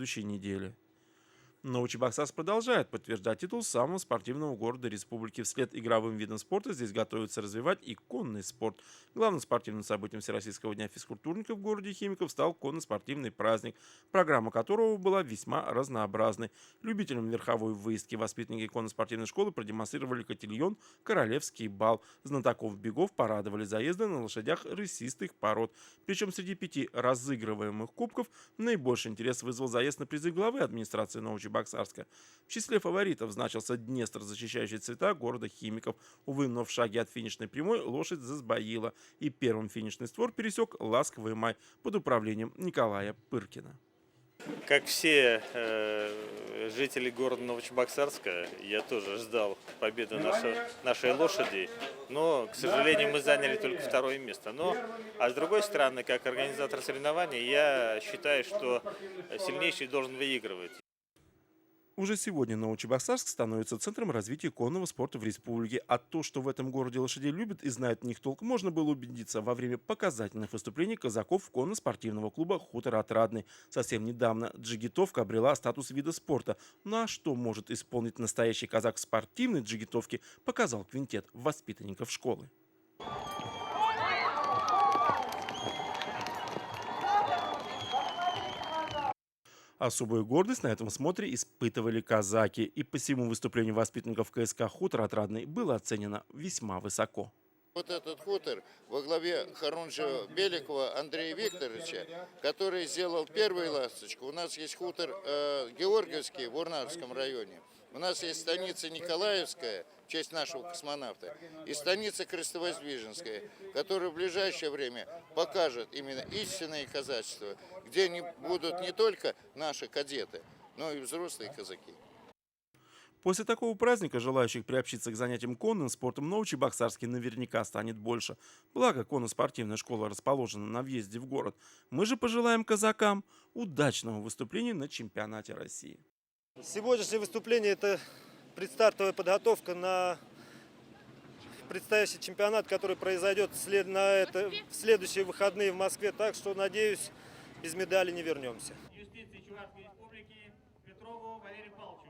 следующей неделе. Новочебоксарск продолжает подтверждать титул самого спортивного города республики. Вслед игровым видам спорта здесь готовятся развивать и конный спорт. Главным спортивным событием Всероссийского дня физкультурника в городе Химиков стал конно-спортивный праздник, программа которого была весьма разнообразной. Любителям верховой выездки воспитанники конно-спортивной школы продемонстрировали котельон «Королевский бал». Знатоков бегов порадовали заезды на лошадях рысистых пород. Причем среди 5 разыгрываемых кубков наибольший интерес вызвал заезд на призы главы администрации Новочебоксарска. В числе фаворитов значился Днестр, защищающий цвета города Химиков. Увы, но в шаге от финишной прямой лошадь засбоила, и первым финишный створ пересек «Ласковый май» под управлением Николая Пыркина. Как все жители города Новочебоксарска, я тоже ждал победы нашей лошади, но, к сожалению, мы заняли только второе место. А с другой стороны, как организатор соревнований, я считаю, что сильнейший должен выигрывать. Уже сегодня Новочебоксарск становится центром развития конного спорта в республике. А то, что в этом городе лошадей любят и знают в них толк, можно было убедиться во время показательных выступлений казаков конно-спортивного клуба «Хутор Отрадный». Совсем недавно джигитовка обрела статус вида спорта. Ну а что может исполнить настоящий казак в спортивной джигитовке, показал квинтет воспитанников школы. Особую гордость на этом смотре испытывали казаки, и по всему выступлению воспитанников КСК «Хутор Отрадный» было оценено весьма высоко. Вот этот хутор во главе Харунжева Беликова Андрея Викторовича, который сделал первую ласточку. У нас есть хутор Георгиевский в Урнарском районе. У нас есть станица Николаевская в честь нашего космонавта и станица Крестовоздвиженская, которая в ближайшее время покажет именно истинное казачество, где не будут не только наши кадеты, но и взрослые казаки. После такого праздника желающих приобщиться к занятиям конным спортом в Новочебоксарске наверняка станет больше. Благо, конно-спортивная школа расположена на въезде в город. Мы же пожелаем казакам удачного выступления на чемпионате России. Сегодняшнее выступление – это предстартовая подготовка на предстоящий чемпионат, который произойдет в следующие выходные в Москве. Так что, надеюсь, без медали не вернемся. Юстиции Чувашской Республики Петрову Валерию Павловичу.